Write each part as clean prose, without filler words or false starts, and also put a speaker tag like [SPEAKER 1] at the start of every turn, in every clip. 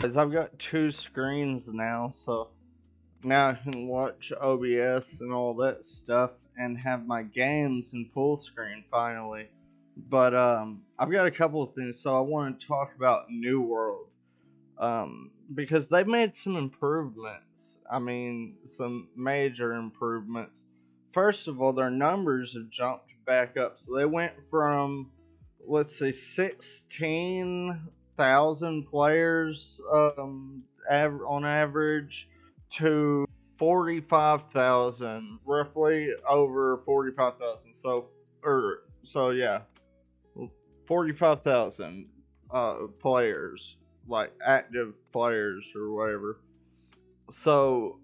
[SPEAKER 1] I've got two screens now, so now I can watch OBS and all that stuff and have my games in full screen finally. But I've got a couple of things. So I want to talk about New World, because they made some improvements. I mean, some major improvements. First of all, their numbers have jumped back up. So they went from, let's say, 16,000 players on average to 45,000, roughly over 45,000. So yeah, 45,000 players, like active players or whatever. So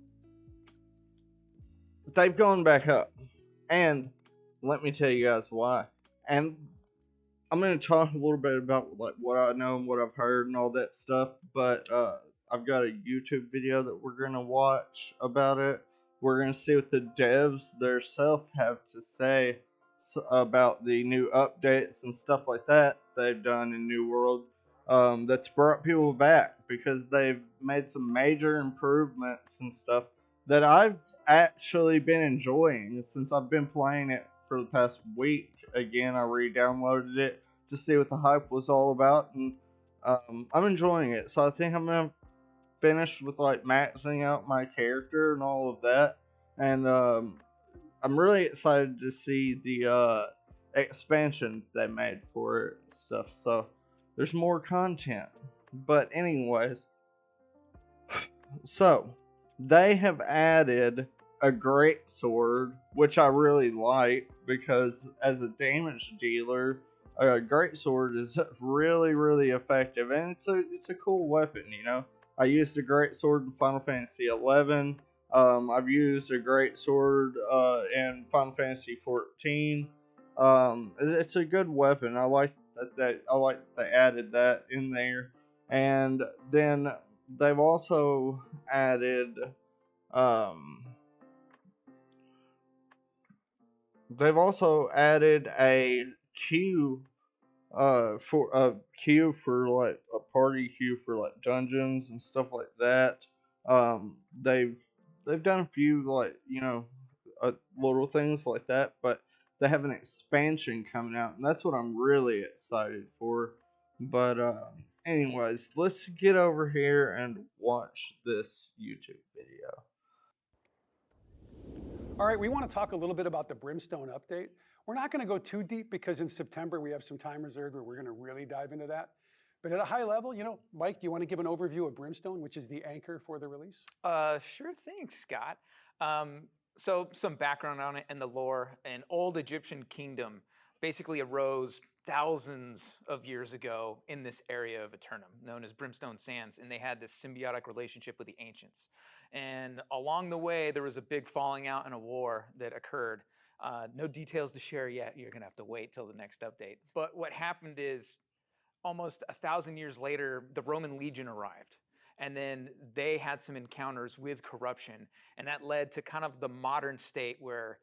[SPEAKER 1] they've gone back up, and let me tell you guys why. And I'm gonna talk a little bit about like what I know and what I've heard and all that stuff. But I've got a YouTube video that we're gonna watch about it. We're gonna see what the devs themselves have to say about the new updates and stuff like that they've done in New World. That's brought people back because they've made some major improvements and stuff that I've actually been enjoying since I've been playing it for the past week. Again, I re-downloaded it to see what the hype was all about, and I'm enjoying it. So I think I'm gonna finish with like maxing out my character and all of that, and I'm really excited to see the expansion they made for it and stuff. So there's more content. But anyways, so they have added a great sword, which I really like because as a damage dealer, a great sword is really really effective, and it's a cool weapon. You know, I used a great sword in Final Fantasy 11. I've used a great sword in Final Fantasy 14. It's a good weapon. I like that. I like that they added that in there, and then they've also added um they've also added a queue for a queue for like a party queue for like dungeons and stuff like that. They've done a few like little things like that, but they have an expansion coming out, and that's what I'm really excited for. But anyways, let's get over here and watch this YouTube video.
[SPEAKER 2] All right, we want to talk a little bit about the Brimstone update. We're not going to go too deep because in September we have some time reserved where we're going to really dive into that. But at a high level, Mike, do you want to give an overview of Brimstone, which is the anchor for the release?
[SPEAKER 3] Sure thing, Scott. So some background on it and the lore. An old Egyptian kingdom basically arose thousands of years ago in this area of Eternum, known as Brimstone Sands, and they had this symbiotic relationship with the ancients. And along the way, there was a big falling out and a war that occurred. No details to share yet. You're gonna have to wait till the next update. But what happened is, almost 1,000 years later, the Roman legion arrived. And then they had some encounters with corruption. And that led to kind of the modern state where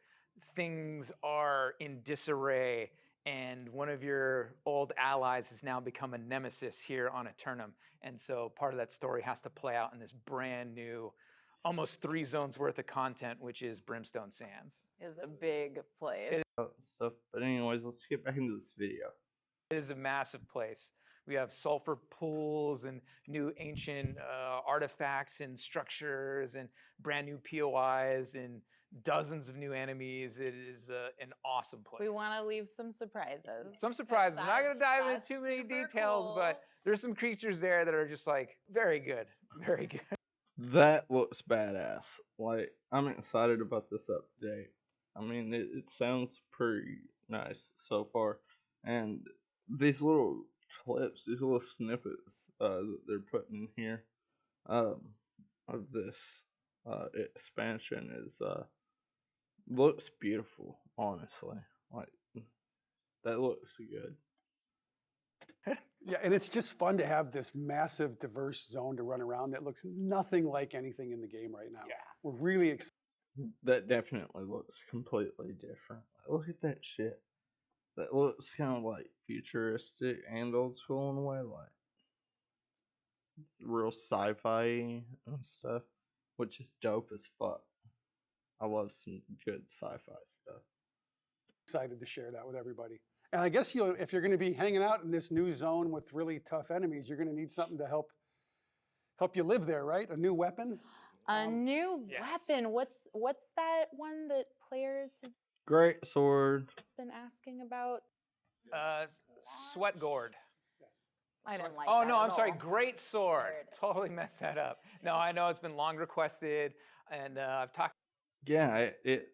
[SPEAKER 3] things are in disarray. And one of your old allies has now become a nemesis here on Eternum. And so part of that story has to play out in this brand new, almost 3 zones worth of content, which is Brimstone Sands.
[SPEAKER 4] Is a big place.
[SPEAKER 1] Stuff. But anyways, let's get back into this video.
[SPEAKER 3] It is a massive place. We have sulfur pools and new ancient artifacts and structures and brand new POIs and dozens of new enemies. It is an awesome place.
[SPEAKER 4] We want to leave some surprises.
[SPEAKER 3] Some surprises. I'm not going to dive into too many details, but there's some creatures there that are just like very good. Very good.
[SPEAKER 1] That looks badass. Like, I'm excited about this update. I mean, it sounds pretty nice so far. And these little clips, these little snippets that they're putting in here of this expansion is looks beautiful, honestly. Like, that looks good.
[SPEAKER 2] Yeah, and it's just fun to have this massive, diverse zone to run around that looks nothing like anything in the game right now.
[SPEAKER 3] Yeah.
[SPEAKER 2] We're really excited.
[SPEAKER 1] That definitely looks completely different. Look at that shit. That looks kind of like futuristic and old school in a way. Like, real sci-fi and stuff, which is dope as fuck. I love some good sci-fi stuff.
[SPEAKER 2] Excited to share that with everybody. And I guess if you're going to be hanging out in this new zone with really tough enemies, you're going to need something to help you live there, right? A new weapon.
[SPEAKER 4] A new
[SPEAKER 3] yes.
[SPEAKER 4] weapon. What's that one that players have
[SPEAKER 1] Great sword.
[SPEAKER 4] been asking about?
[SPEAKER 3] Sweat gourd.
[SPEAKER 4] I didn't like
[SPEAKER 3] Oh
[SPEAKER 4] that
[SPEAKER 3] no,
[SPEAKER 4] at
[SPEAKER 3] I'm sorry.
[SPEAKER 4] all.
[SPEAKER 3] Great sword.
[SPEAKER 4] There it
[SPEAKER 3] Totally
[SPEAKER 4] is.
[SPEAKER 3] messed that up. No, I know it's been long requested, and I've talked
[SPEAKER 1] Yeah, it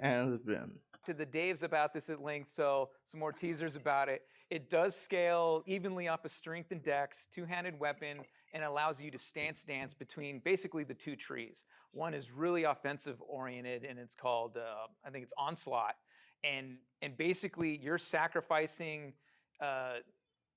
[SPEAKER 1] has been.
[SPEAKER 3] to the Daves about this at length, so some more teasers about it. It does scale evenly off of strength and dex, two-handed weapon, and allows you to stance dance between basically the two trees. One is really offensive oriented, and it's called I think it's Onslaught, and basically you're sacrificing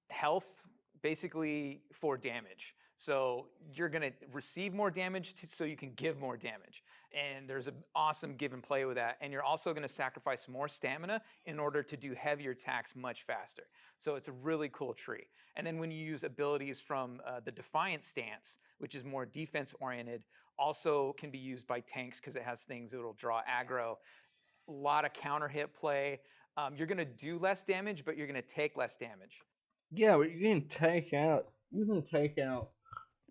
[SPEAKER 3] health basically for damage. So you're going to receive more damage so you can give more damage. And there's an awesome give and play with that. And you're also going to sacrifice more stamina in order to do heavier attacks much faster. So it's a really cool tree. And then when you use abilities from the Defiant stance, which is more defense oriented, also can be used by tanks because it has things that will draw aggro. A lot of counter hit play. You're going to do less damage, but you're going to take less damage.
[SPEAKER 1] Yeah, but you can take out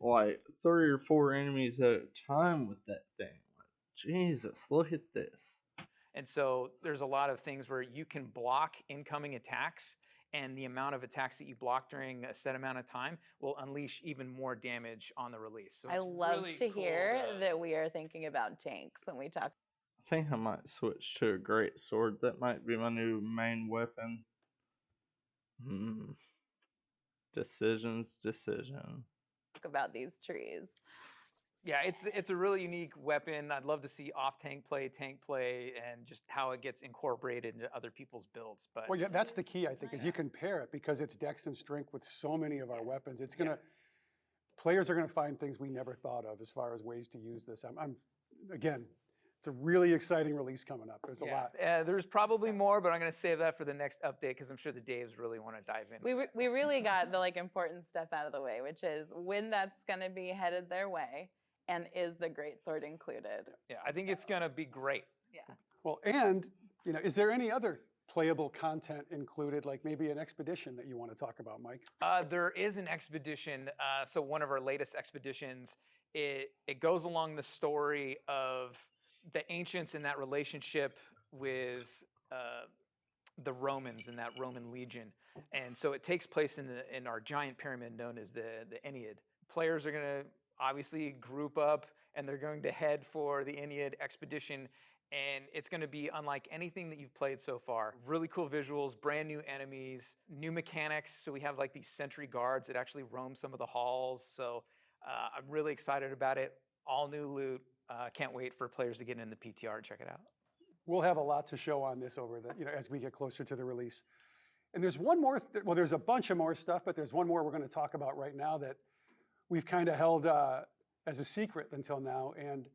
[SPEAKER 1] like 3 or 4 enemies at a time with that thing. Like, Jesus, look at this.
[SPEAKER 3] And so there's a lot of things where you can block incoming attacks, and the amount of attacks that you block during a set amount of time will unleash even more damage on the release. So
[SPEAKER 4] I
[SPEAKER 3] it's
[SPEAKER 4] love
[SPEAKER 3] really
[SPEAKER 4] to
[SPEAKER 3] cool
[SPEAKER 4] hear that we are thinking about tanks when we talk.
[SPEAKER 1] I think I might switch to a great sword. That might be my new main weapon. Decisions.
[SPEAKER 4] About these trees.
[SPEAKER 3] Yeah, it's a really unique weapon. I'd love to see off tank play, and just how it gets incorporated into other people's builds. But
[SPEAKER 2] Well, yeah, that's the key, I think, is you can pair it because it's dex and strength with so many of our weapons. It's gonna players are gonna find things we never thought of as far as ways to use this. I'm again, it's a really exciting release coming up. There's a lot.
[SPEAKER 3] There's probably more, but I'm going to save that for the next update because I'm sure the Daves really want to dive in.
[SPEAKER 4] We really got the important stuff out of the way, which is when that's going to be headed their way, and is the great sword included?
[SPEAKER 3] Yeah, I think it's going to be great.
[SPEAKER 4] Yeah.
[SPEAKER 2] Well, and is there any other playable content included, like maybe an expedition that you want to talk about, Mike?
[SPEAKER 3] There is an expedition. So one of our latest expeditions, it goes along the story of the ancients and that relationship with the Romans and that Roman legion. And so it takes place in our giant pyramid known as the Ennead. Players are going to obviously group up and they're going to head for the Ennead expedition. And it's going to be unlike anything that you've played so far. Really cool visuals, brand new enemies, new mechanics. So we have like these sentry guards that actually roam some of the halls. So I'm really excited about it. All new loot. Can't wait for players to get in the PTR and check it out.
[SPEAKER 2] We'll have a lot to show on this over as we get closer to the release. And there's one more, well, there's a bunch of more stuff, but there's one more we're going to talk about right now that we've kind of held as a secret until now. And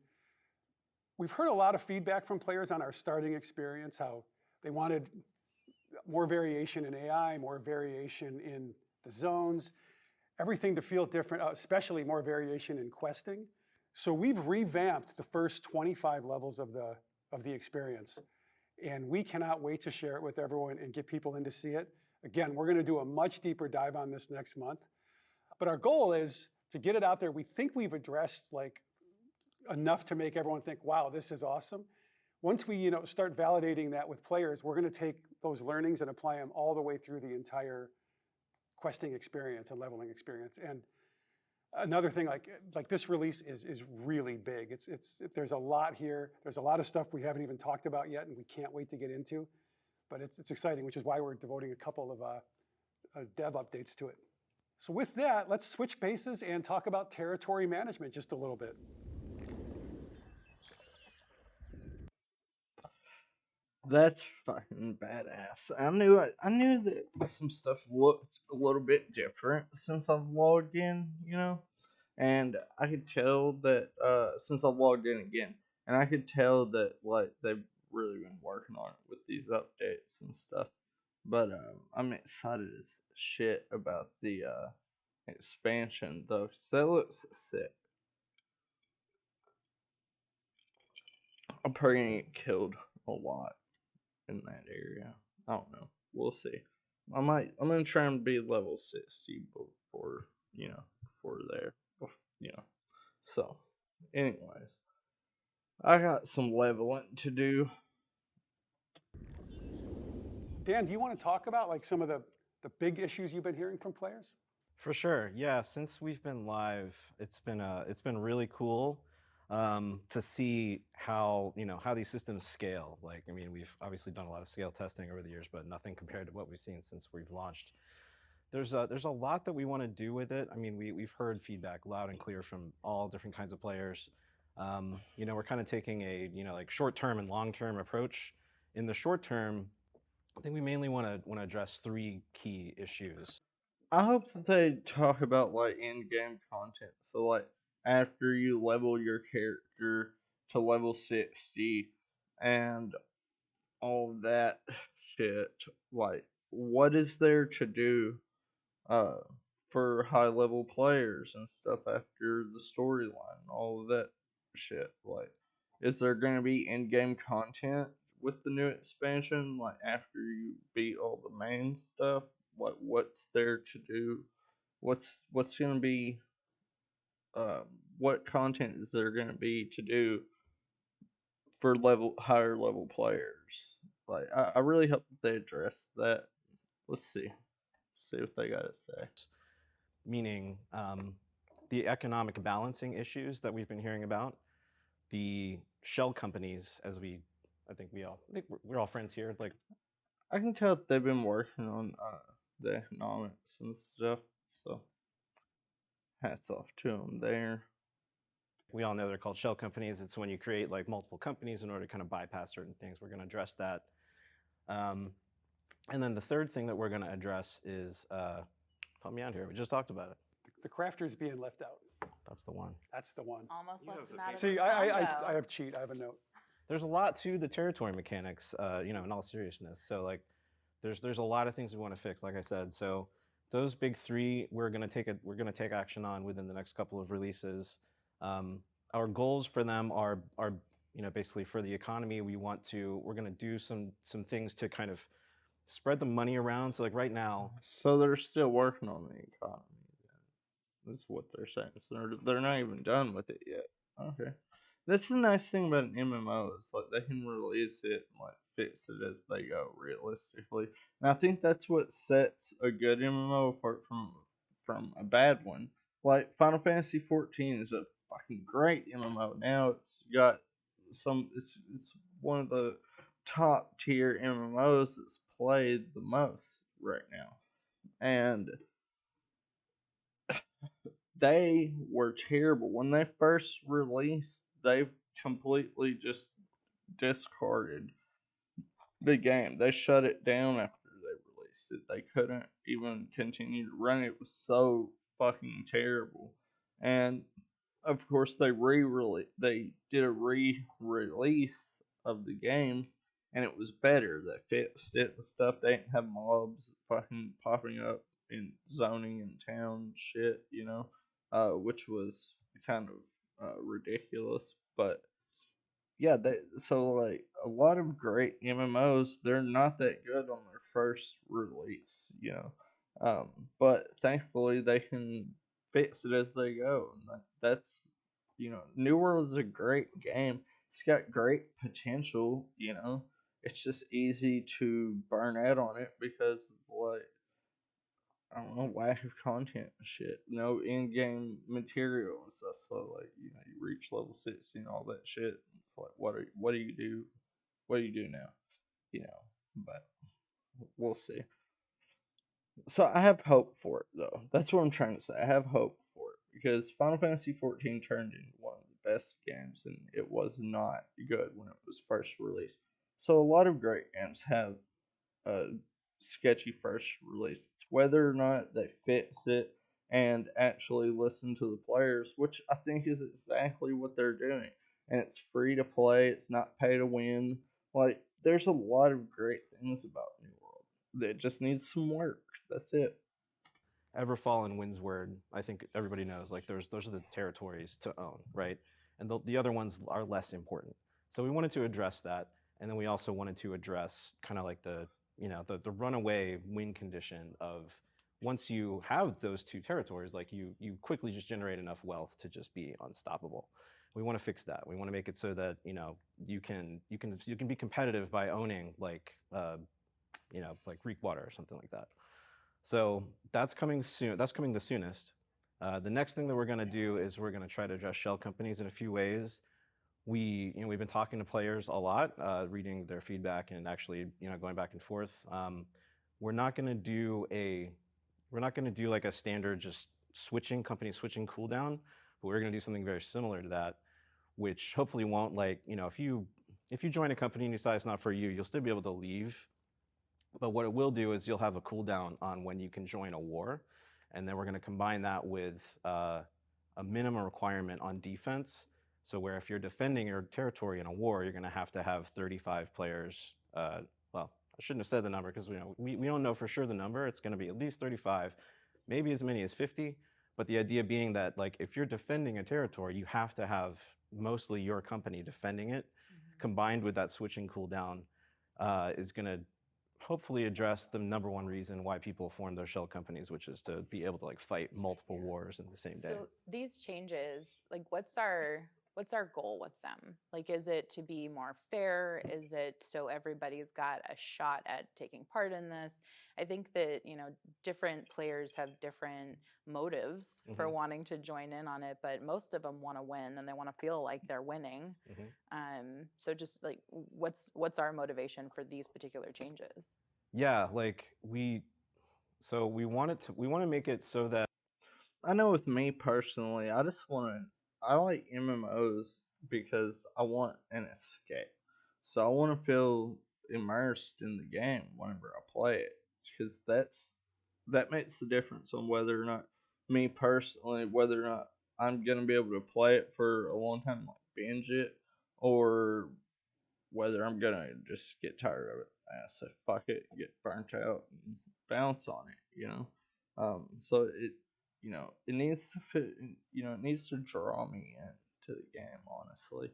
[SPEAKER 2] we've heard a lot of feedback from players on our starting experience, how they wanted more variation in AI, more variation in the zones, everything to feel different, especially more variation in questing. So we've revamped the first 25 levels of the experience, and we cannot wait to share it with everyone and get people in to see it. Again, we're going to do a much deeper dive on this next month, but our goal is to get it out there. We think we've addressed like enough to make everyone think, wow, this is awesome. Once we start validating that with players, we're going to take those learnings and apply them all the way through the entire questing experience and leveling experience. And another thing, like this release is really big. There's a lot here. There's a lot of stuff we haven't even talked about yet, and we can't wait to get into. But it's exciting, which is why we're devoting a couple of dev updates to it. So with that, let's switch bases and talk about territory management just a little bit.
[SPEAKER 1] That's fucking badass. I knew that some stuff looked a little bit different since I've logged in, and I could tell that since I've logged in again, and I could tell that like they've really been working on it with these updates and stuff. But I'm excited as shit about the expansion though, 'cause that looks sick. I'm probably gonna get killed a lot in that area. I don't know. We'll see. I'm gonna try and be level 60 before before there. You know. So, anyways, I got some leveling to do.
[SPEAKER 2] Dan, do you want to talk about like some of the big issues you've been hearing from players?
[SPEAKER 5] For sure, yeah. Since we've been live, it's been really cool to see how how these systems scale. Like, I mean, we've obviously done a lot of scale testing over the years, but nothing compared to what we've seen since we've launched. There's a lot that we want to do with it. I mean, we've heard feedback loud and clear from all different kinds of players. We're kind of taking a like short-term and long-term approach. In the short term, I think we mainly want to address three key issues.
[SPEAKER 1] I hope that they talk about like in-game content. So like after you level your character to level 60 and all that shit, like what is there to do uh for high level players and stuff after the storyline, all of that shit. Like is there gonna be in-game content with the new expansion, like after you beat all the main stuff? What's there to do? What's gonna be um what content is there gonna be to do for higher level players? Like I really hope that they address that. Let's see. See what they gotta say.
[SPEAKER 5] Meaning the economic balancing issues that we've been hearing about, the shell companies, I think we're all friends here. Like,
[SPEAKER 1] I can tell that they've been working on the economics and stuff, so hats off to them there.
[SPEAKER 5] we all know they're called shell companies. It's when you create like multiple companies in order to kind of bypass certain things. We're going to address that. And then the third thing that we're going to address is, help me out here. We just talked about it.
[SPEAKER 2] The crafters being left out.
[SPEAKER 5] That's the one.
[SPEAKER 2] That's the one.
[SPEAKER 4] Almost
[SPEAKER 3] You know
[SPEAKER 4] left
[SPEAKER 3] the
[SPEAKER 4] him out of
[SPEAKER 2] See,
[SPEAKER 4] the
[SPEAKER 2] I have cheat. I have a note.
[SPEAKER 5] There's a lot to the territory mechanics, in all seriousness. So like, there's a lot of things we want to fix. Like I said, so those big three we're gonna take action on within the next couple of releases. Our goals for them are basically for the economy. We're gonna do some things to kind of spread the money around. So like right now,
[SPEAKER 1] So they're still working on the economy. Then. That's what they're saying. So they're not even done with it yet. Okay. That's the nice thing about an MMO is like they can release it and like fix it as they go realistically. And I think that's what sets a good MMO apart from a bad one. Like Final Fantasy 14 is a fucking great MMO. Now it's got it's one of the top tier MMOs that's played the most right now. And they were terrible. When they first released, they completely just discarded the game. They shut it down after they released it. They couldn't even continue to run it. It was so fucking terrible. And of course they did a re-release of the game and it was better. They fixed it and stuff. They didn't have mobs fucking popping up in zoning and town shit, which was kind of ridiculous. But yeah, so like a lot of great MMOs, they're not that good on their first release. But thankfully they can fix it as they go. And that's New World is a great game. It's got great potential. It's just easy to burn out on it because of like I don't know, lack of content and shit. No in game material and stuff. So like, you reach level 60 and all that shit. It's like what do you do? What do you do now? But we'll see. So I have hope for it though. That's what I'm trying to say. I have hope for it because Final Fantasy 14 turned into one of the best games and it was not good when it was first released. So a lot of great games have a sketchy first release. It's whether or not they fix it and actually listen to the players, which I think is exactly what they're doing. And it's free to play. It's not pay to win. Like there's a lot of great things about New World that just needs some work. That's it.
[SPEAKER 5] Everfall and Windsward, I think everybody knows, like those are the territories to own, right? And the other ones are less important. So we wanted to address that, and then we also wanted to address kind of like the runaway win condition of once you have those two territories, like you quickly just generate enough wealth to just be unstoppable. We want to fix that. We want to make it so that you can be competitive by owning like like Greek water or something like that. So that's coming soon. That's coming the soonest. The next thing that we're going to do is we're going to try to address shell companies in a few ways. We've been talking to players a lot, reading their feedback and actually going back and forth. We're not going to do like a standard just company switching cooldown, but we're going to do something very similar to that, which hopefully won't if you join a company and you decide it's not for you, you'll still be able to leave. But what it will do is you'll have a cooldown on when you can join a war, and then we're going to combine that with a minimum requirement on defense. So where if you're defending your territory in a war, you're going to have 35 players. Well, I shouldn't have said the number because we don't know for sure the number. It's going to be at least 35, maybe as many as 50. But the idea being that like if you're defending a territory, you have to have mostly your company defending it, combined with that switching cooldown is going to hopefully address the number one reason why people form their shell companies, which is to be able to like fight multiple wars in the same day.
[SPEAKER 4] So these changes, like what's our goal with them? Like, is it to be more fair? Is it so everybody's got a shot at taking part in this? I think that, different players have different motives for wanting to join in on it, but most of them want to win and they want to feel like they're winning. So just like, what's our motivation for these particular changes?
[SPEAKER 5] Yeah, like we want to make it so that
[SPEAKER 1] I know with me personally, I like MMOs because I want an escape. So I want to feel immersed in the game whenever I play it, because that makes the difference on whether or not me personally, whether or not I'm gonna be able to play it for a long time, like binge it, or whether I'm gonna just get tired of it. I say fuck it, get burnt out, and bounce on it. So it needs to fit. It needs to draw me into the game. Honestly,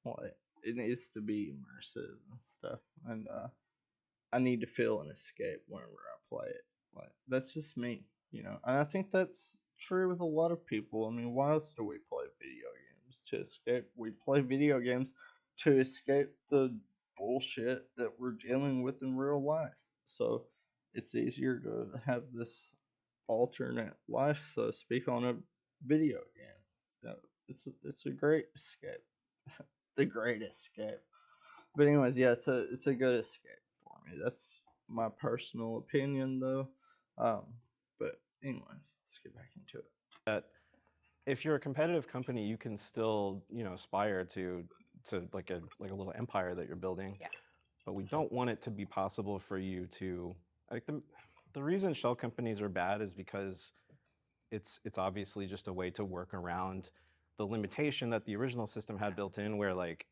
[SPEAKER 1] like it needs to be immersive and stuff, and I need to feel an escape whenever I play it. Like that's just me, and I think that's true with a lot of people. I mean, why else do we play video games? To escape? We play video games to escape the bullshit that we're dealing with in real life. So it's easier to have this alternate life, so to speak, on a video game. It's a great escape, the great escape. But anyways, yeah, it's a good escape for me. That's my personal opinion, though. But anyways, let's get back into it.
[SPEAKER 5] that if you're a competitive company, you can still aspire to like a little empire that you're building.
[SPEAKER 4] Yeah.
[SPEAKER 5] But we don't want it to be possible for you to like the reason shell companies are bad is because it's obviously just a way to work around the limitation that the original system had built in, where like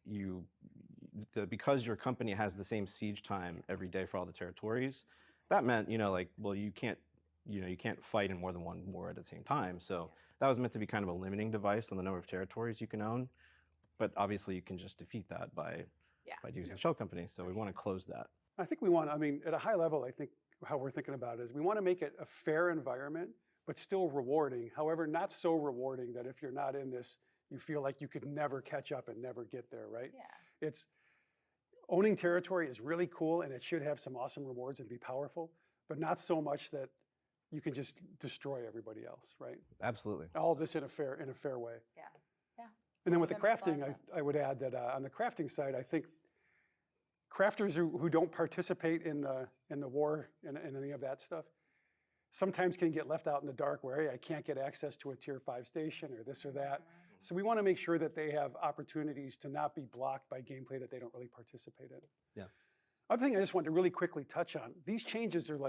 [SPEAKER 5] because your company has the same siege time every day for all the territories, that meant you can't fight in more than one war at the same time. So that was meant to be kind of a limiting device on the number of territories you can own. But obviously you can just defeat that by using shell companies. So we want to close that.
[SPEAKER 2] I think at a high level, I think how we're thinking about it is we want to make it a fair environment, but still rewarding. However, not so rewarding that if you're not in this, you feel like you could never catch up and never get there, right?
[SPEAKER 4] Yeah.
[SPEAKER 2] It's owning territory is really cool and it should have some awesome rewards and be powerful, but not so much that you can just destroy everybody else, right?
[SPEAKER 5] Absolutely.
[SPEAKER 2] All this in a fair way.
[SPEAKER 4] Yeah.
[SPEAKER 2] And then with the
[SPEAKER 4] That makes a lot
[SPEAKER 2] crafting,
[SPEAKER 4] of
[SPEAKER 2] I would add that on the crafting side, I think crafters who don't participate in the war and any of that stuff sometimes can get left out in the dark where, hey, I can't get access to a tier 5 station or this or that. So we want to make sure that they have opportunities to not be blocked by gameplay that they don't really participate in.
[SPEAKER 5] Yeah.
[SPEAKER 2] Other thing I just wanted to really quickly touch on, these changes are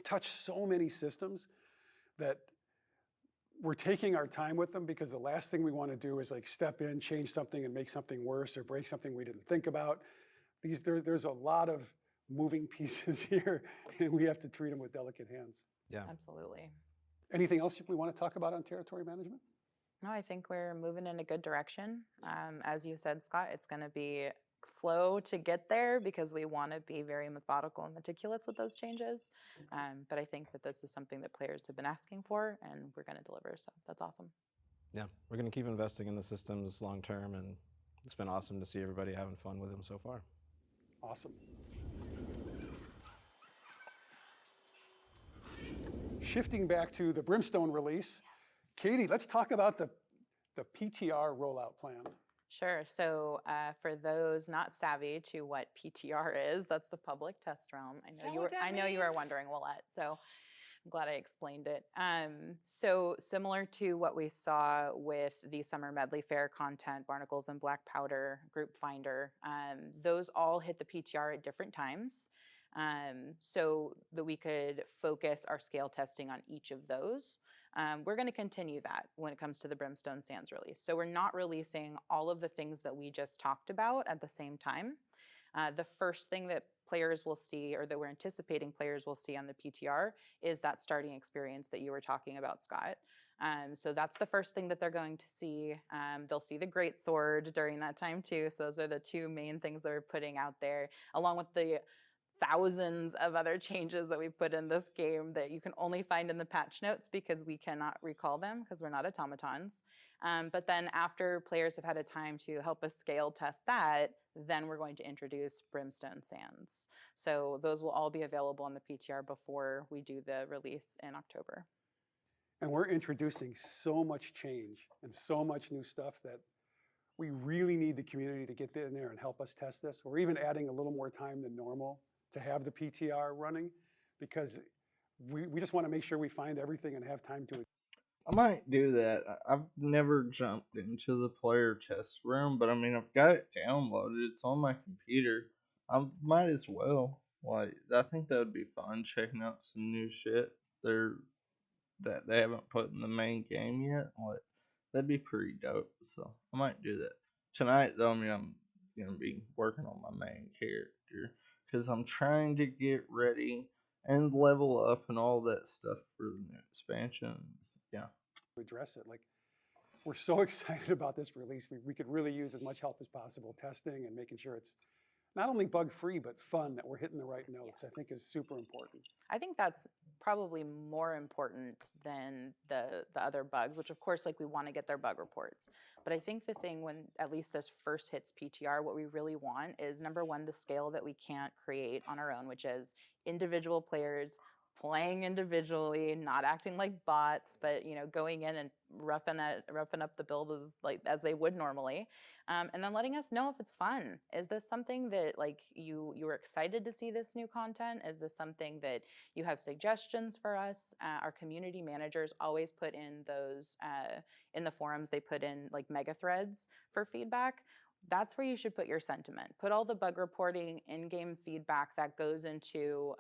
[SPEAKER 2] touch so many systems that we're taking our time with them, because the last thing we want to do is step in, change something and make something worse or break something we didn't think about. There's a lot of moving pieces here and we have to treat them with delicate hands.
[SPEAKER 5] Yeah.
[SPEAKER 4] Absolutely.
[SPEAKER 2] Anything else we want to talk about on territory management?
[SPEAKER 4] No, I think we're moving in a good direction. As you said, Scott, it's going to be slow to get there because we want to be very methodical and meticulous with those changes. But I think that this is something that players have been asking for, and we're going to deliver. So that's awesome.
[SPEAKER 5] Yeah, we're going to keep investing in the systems long term, and it's been awesome to see everybody having fun with them so far.
[SPEAKER 2] Awesome. Shifting back to the Brimstone release, Katie, let's talk about the PTR rollout plan.
[SPEAKER 4] Sure. So for those not savvy to what PTR is, that's the public test realm. I know you were wondering, Willette. So I'm glad I explained it. So similar to what we saw with the Summer Medley Fair content, Barnacles and Black Powder, Group Finder, those all hit the PTR at different times. So that we could focus our scale testing on each of those. We're going to continue that when it comes to the Brimstone Sands release. So we're not releasing all of the things that we just talked about at the same time. The first thing that players will see, or that we're anticipating players will see on the PTR, is that starting experience that you were talking about, Scott. So that's the first thing that they're going to see. They'll see the Greatsword during that time too. So those are the two main things that we're putting out there, along with the thousands of other changes that we put in this game that you can only find in the patch notes because we cannot recall them because we're not automatons. But then after players have had a time to help us scale test that, then we're going to introduce Brimstone Sands. So those will all be available on the PTR before we do the release in October.
[SPEAKER 2] And we're introducing so much change and so much new stuff that we really need the community to get in there and help us test this. We're even adding a little more time than normal to have the PTR running because we just want to make sure we find everything and have time to.
[SPEAKER 1] I might do that. I've never jumped into the player test room, but I mean, I've got it downloaded. It's on my computer. I might as well. Like, I think that would be fun checking out some new shit that they haven't put in the main game yet. Like, that'd be pretty dope. So I might do that tonight. Though, I mean, I'm gonna be working on my main character because I'm trying to get ready and level up and all that stuff for the new expansion. Yeah.
[SPEAKER 2] Address it. Like, we're so excited about this release. We could really use as much help as possible testing and making sure it's not only bug-free, but fun, that we're hitting the right notes. I think is super important.
[SPEAKER 4] I think that's probably more important than the other bugs, which of course, like, we want to get their bug reports. But I think the thing when at least this first hits PTR, what we really want is, number one, the scale that we can't create on our own, which is individual players playing individually, not acting like bots, but going in and roughing up the build as they would normally, and then letting us know if it's fun. Is this something that you were excited to see this new content? Is this something that you have suggestions for us? Our community managers always put in those in the forums. They put in mega threads for feedback. That's where you should put your sentiment. Put all the bug reporting, in-game feedback that goes into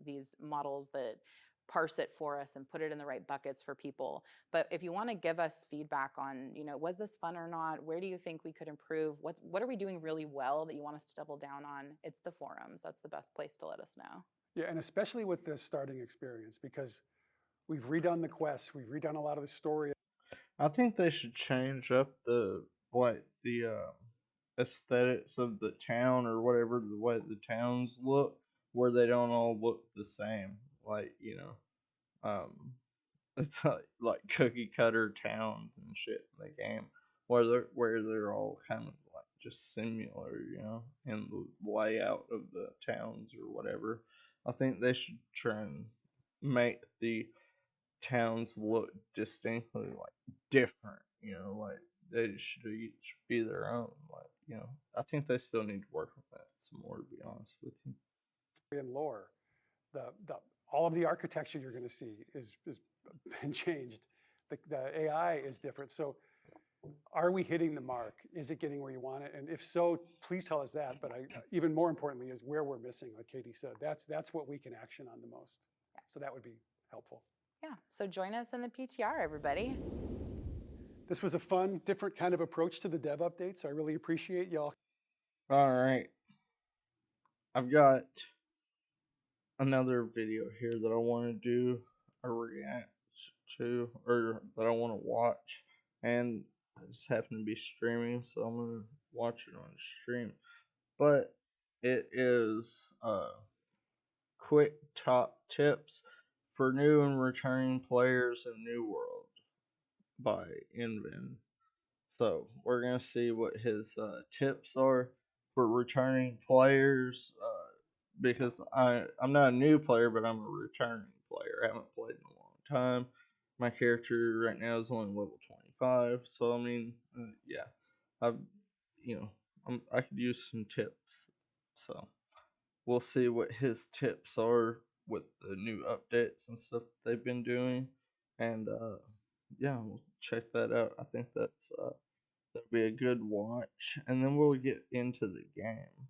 [SPEAKER 4] these models that parse it for us and put it in the right buckets for people. But if you want to give us feedback on, was this fun or not? Where do you think we could improve? What are we doing really well that you want us to double down on? It's the forums. That's the best place to let us know.
[SPEAKER 2] Yeah, and especially with the starting experience, because we've redone the quests, we've redone a lot of the story.
[SPEAKER 1] I think they should change up the aesthetics of the town, or whatever, the way the towns look, where they don't all look the same. It's like cookie cutter towns and shit in the game, where they're all kind of like just similar, in the layout of the towns or whatever. I think they should try and make the towns look distinctly different, like they should each be their own. I think they still need to work on that some more, to be honest with you.
[SPEAKER 2] In lore, all of the architecture you're going to see is been changed. The AI is different. So are we hitting the mark? Is it getting where you want it? And if so, please tell us that. But even more importantly is where we're missing, like Katie said. That's what we can action on the most.
[SPEAKER 4] Yeah.
[SPEAKER 2] So that would be helpful.
[SPEAKER 4] Yeah, so join us in the PTR, everybody.
[SPEAKER 2] This was a fun, different kind of approach to the dev update, so I really appreciate y'all.
[SPEAKER 1] All right, I've got another video here that I want to do a react to, or that I want to watch, and I just happen to be streaming, so I'm gonna watch it on stream. But it is quick top tips for new and returning players in New World by Invin. So we're gonna see what his tips are for returning players. Because I'm not a new player, but I'm a returning player. I haven't played in a long time. My character right now is only level 25, so I mean, yeah, I've I could use some tips. So we'll see what his tips are with the new updates and stuff they've been doing, and yeah, we'll check that out. I think that'll be a good watch, and then we'll get into the game.